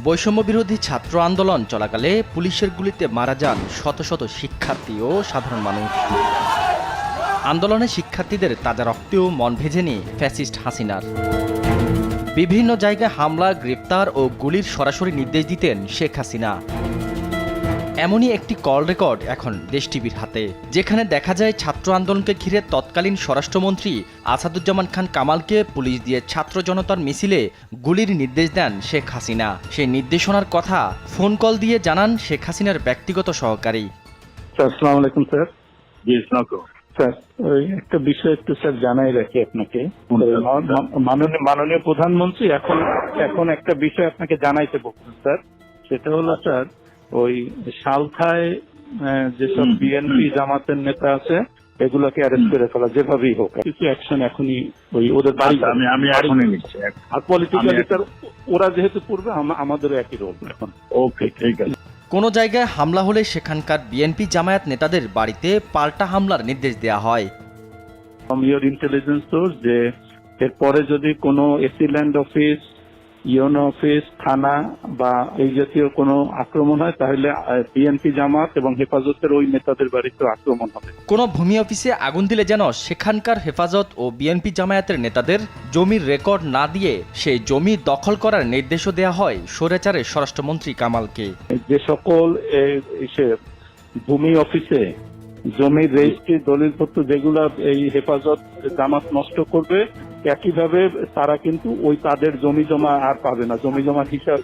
বৈষম্য বিরোধী ছাত্র আন্দোলন চলাকালে পুলিশের গুলিতে মারা যান শত শত শিক্ষার্থী ও সাধারণ মানুষ। আন্দোলনে শিক্ষার্থীদের তাজা রক্তেও মন ভেজেনি ফ্যাসিস্ট হাসিনার। বিভিন্ন জায়গায় হামলা, গ্রেপ্তার ও গুলির সরাসরি নির্দেশ দিতেন শেখ হাসিনা। এমনই একটি কল রেকর্ড এখন দেশ টিভির হাতে, যেখানে দেখা যায় ছাত্র আন্দোলনকে ঘিরে তৎকালীন স্বরাষ্ট্রমন্ত্রী আসাদুজ্জামান খান কামালকে পুলিশ দিয়ে ছাত্র জনতার মিছিলে গুলির নির্দেশ দেন শেখ হাসিনা। সেই নির্দেশনার কথা ফোন কল দিয়ে জানান শেখ হাসিনার ব্যক্তিগত সহকারী। আসসালামু আলাইকুম স্যার। জি আসসালাম স্যার, ওই একটা বিষয় একটু স্যার জানাই রাখি আপনাকে। মাননীয় প্রধানমন্ত্রী এখন একটা বিষয় আপনাকে জানাইতে বলছেন স্যার। সেটা হলো স্যার, ওই সালথায় যেসব বিএনপি জামাতের নেতা আছে এগুলোকে অ্যারেস্ট করে ফেলা, যেভাবেই হোক কিছু অ্যাকশন এখনই ওই ওদের বাড়ি আমি এখনই নিচ্ছি। আর পলিটিক্যালি স্যার ওরা যেহেতু পূর্বে আমাদেরও একই রোল এখন। ওকে, ঠিক আছে। কোনো জায়গায় হামলা হলে সেখানকার বিএনপি জামায়াত নেতাদের বাড়িতে পাল্টা হামলার নির্দেশ দেওয়া হয়। ফ্রম ইওর ইন্টেলিজেন্স সোর্স যে এরপরে যদি কোনো AC land office, UNO office, থানা বা এই জাতীয় কোনো আক্রমণ হয় তাহলে বিএনপি জামাত এবং হেফাজতের ওই নেতাদের বাড়িতে আক্রমণ হবে। কোনো ভূমি অফিসে আগুন দিলে যেন সেখানকার হেফাজত ও বিএনপি জামায়াতের নেতাদের জমির রেকর্ড না দিয়ে সেই জমি দখল করার নির্দেশও দেওয়া হয় স্বৈরাচারের স্বরাষ্ট্রমন্ত্রী কামালকে। যে সকল ভূমি অফিসে জমির রেজিস্ট্রি, দলিলপত্র যেগুলা এই হেফাজত জামাত নষ্ট করবে, একইভাবে তারা কিন্তু ওই তাদের জমি জমা আর পাবে না। জমি জমা হিসাব,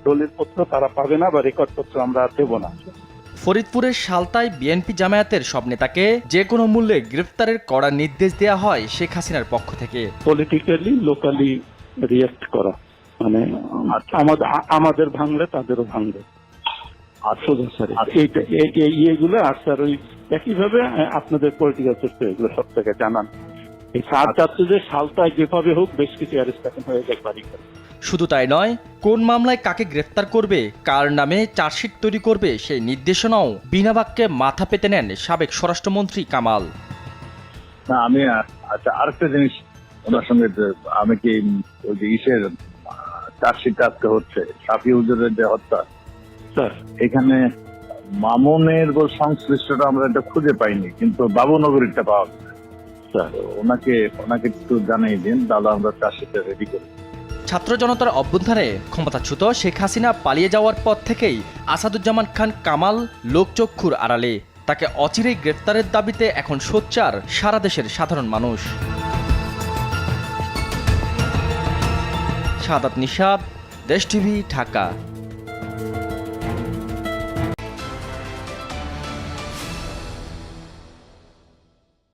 দলিলপত্র তারা পাবে না বা রেকর্ডপত্র আমরা আর দেব না। ফরিদপুরের সালতায় বিএনপি জামায়াতের সব নেতাকে যে কোনো মূল্যে গ্রেফতারের কড়া নির্দেশ দেওয়া হয় শেখ হাসিনার পক্ষ থেকে। পলিটিক্যালি লোকালি রিয়েক্ট করা, মানে আমাদের ভাঙলে তাদেরও ভাঙবে। এইগুলো আর স্যার ওই একইভাবে আপনাদের পলিটিক্যাল সিস্টেম এগুলো সব থেকে জানান। এই সালতায় যেভাবে হোক বেশ কিছু অ্যারেস্ট এখন হয়ে যায় বাড়ি। শুধু তাই নয়, কোন মামলায় কাকে গ্রেফতার করবে, কার নামে চার্জশিট তৈরি করবে সেই নির্দেশনাও বিনা বাক্যে মাথা পেতে নেন সাবেক স্বরাষ্ট্রমন্ত্রী কামাল। না, আমি আচ্ছা আরেকটা জিনিস ওনার সঙ্গে, আমি কি ওই যে ইসের চার্জশিট আজকে হচ্ছে শাফি হুজুরের যে হত্যা, স্যার এখানে মামুনের সংশ্লিষ্টটা আমরা এটা খুঁজে পাইনি, কিন্তু বাবুনগরীরটা পাওয়া গেছে। স্যার ওনাকে একটু জানাই দিন, তাহলে আমরা চার্জশিটটা রেডি করি। ছাত্র জনতার অভ্যুত্থানে ক্ষমতাচ্যুত শেখ হাসিনা পালিয়ে যাওয়ার পর থেকেই আসাদুজ্জামান খান কামাল লোকচক্ষুর আড়ালে। তাকে অচিরেই গ্রেফতারের দাবিতে এখন সোচ্চার সারা দেশের সাধারণ মানুষ। শাহাদাত নিশাত, দেশ টিভি, ঢাকা।